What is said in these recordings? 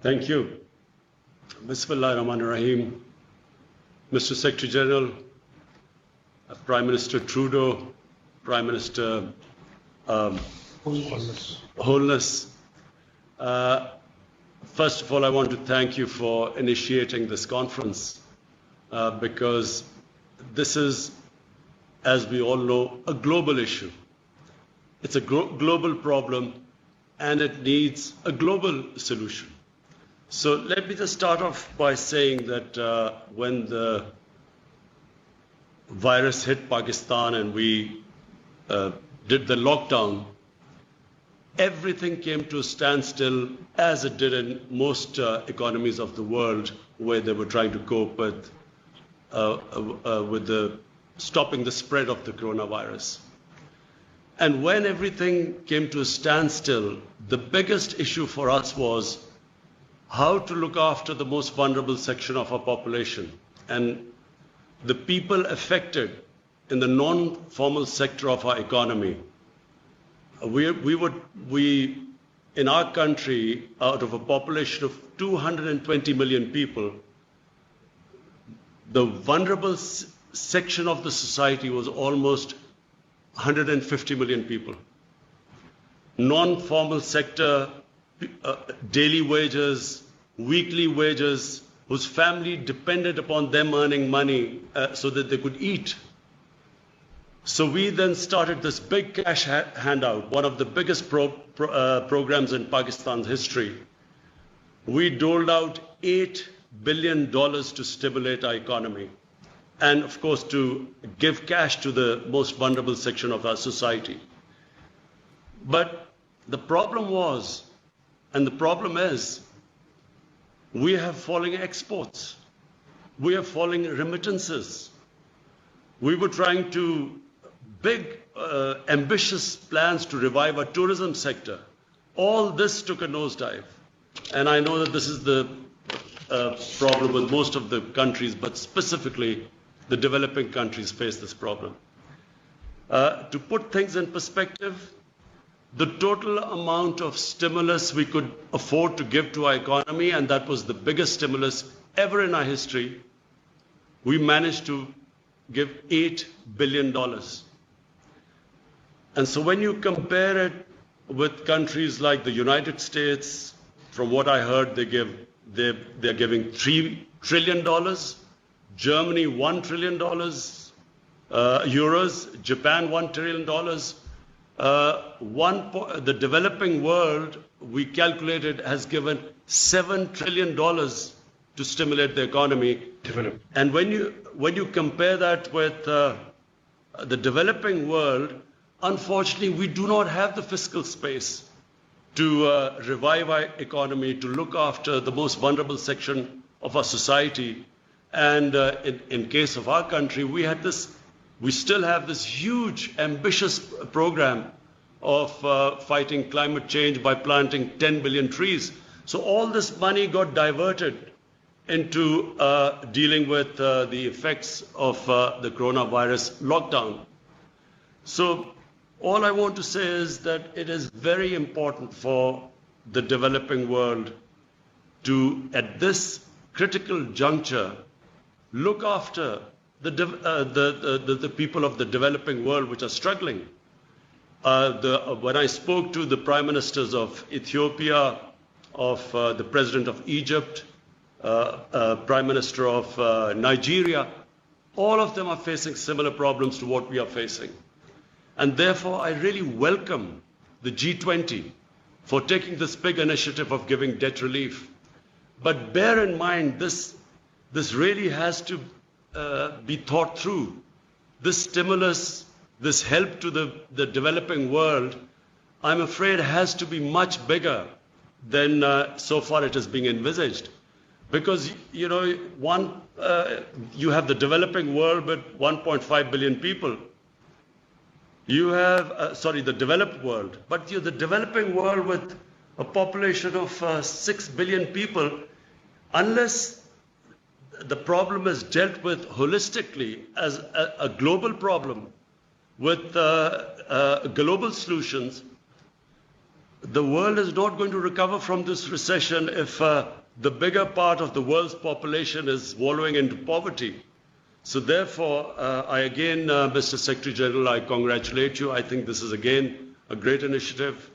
Thank you. Bismillah ar-Rahman ar-Rahim. Mr. Secretary General, Prime Minister Trudeau, Prime Minister Holness. First of all, I want to thank you for initiating this conference because this is, as we all know, a global issue. It's a global problem and it needs a global solution. So let me just start off by saying that when the virus hit Pakistan and we did the lockdown, everything came to a standstill, as it did in most economies of the world where they were trying to cope with stopping the spread of the coronavirus. And when everything came to a standstill, the biggest issue for us was how to look after the most vulnerable section of our population. And the people affected in the non-formal sector of our economy. We in our country, out of a population of 220 million people, the vulnerable section of the society was almost 150 million people. Non-formal sector, daily wages, weekly wages, whose family depended upon them earning money so that they could eat. So we then started this big cash handout, one of the biggest programs in Pakistan's history. We doled out $8 billion to stimulate our economy and, of course, to give cash to the most vulnerable section of our society. But the problem was, and the problem is, we have falling exports. We have falling remittances. We were trying to big, ambitious plans to revive our tourism sector. All this took a nosedive. And I know that this is the problem with most of the countries, but specifically the developing countries face this problem. To put things in perspective, the total amount of stimulus we could afford to give to our economy, and that was the biggest stimulus ever in our history, we managed to give $8 billion. And so when you compare it with countries like the United States, from what I heard, they're giving $3 trillion, Germany $1 trillion, euros, Japan $1 trillion. The developing world, we calculated, has given $7 trillion to stimulate the economy. And when you compare that with the developing world, unfortunately, we do not have the fiscal space to revive our economy, to look after the most vulnerable section of our society. And in case of our country, we still have this huge, ambitious program of fighting climate change by planting 10 billion trees. So all this money got diverted into dealing with the effects of the coronavirus lockdown. So all I want to say is that it is very important for the developing world to, at this critical juncture, look after the people of the developing world which are struggling. When I spoke to the prime ministers of Ethiopia, of the president of Egypt, prime minister of Nigeria, all of them are facing similar problems to what we are facing. And therefore, I really welcome the G20 for taking this big initiative of giving debt relief. But bear in mind, this really has to be thought through. This stimulus, this help to the developing world, I'm afraid has to be much bigger than so far it is being envisaged. Because, you know, you have the developing world with 1.5 billion people. You have, the developed world, but the developing world with a population of 6 billion people, unless the problem is dealt with holistically as a global problem with global solutions, the world is not going to recover from this recession if the bigger part of the world's population is wallowing into poverty. So therefore, I again, Mr. Secretary General, I congratulate you. I think this is again a great initiative.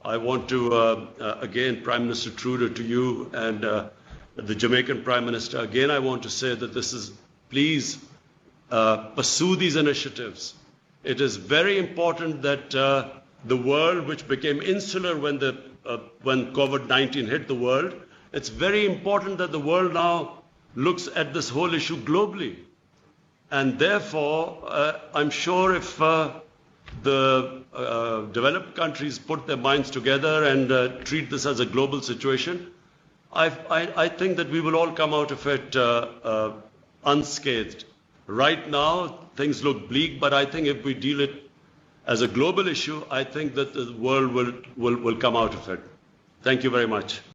I want to, again, Prime Minister Trudeau, to you and the Jamaican Prime Minister, again, I want to say that this is, please pursue these initiatives. It is very important that the world, which became insular when COVID-19 hit the world, it's very important that the world now looks at this whole issue globally. And therefore, I'm sure if the developed countries put their minds together and treat this as a global situation, I think that we will all come out of it unscathed. Right now, things look bleak, but I think if we deal it as a global issue, I think that the world will come out of it. Thank you very much.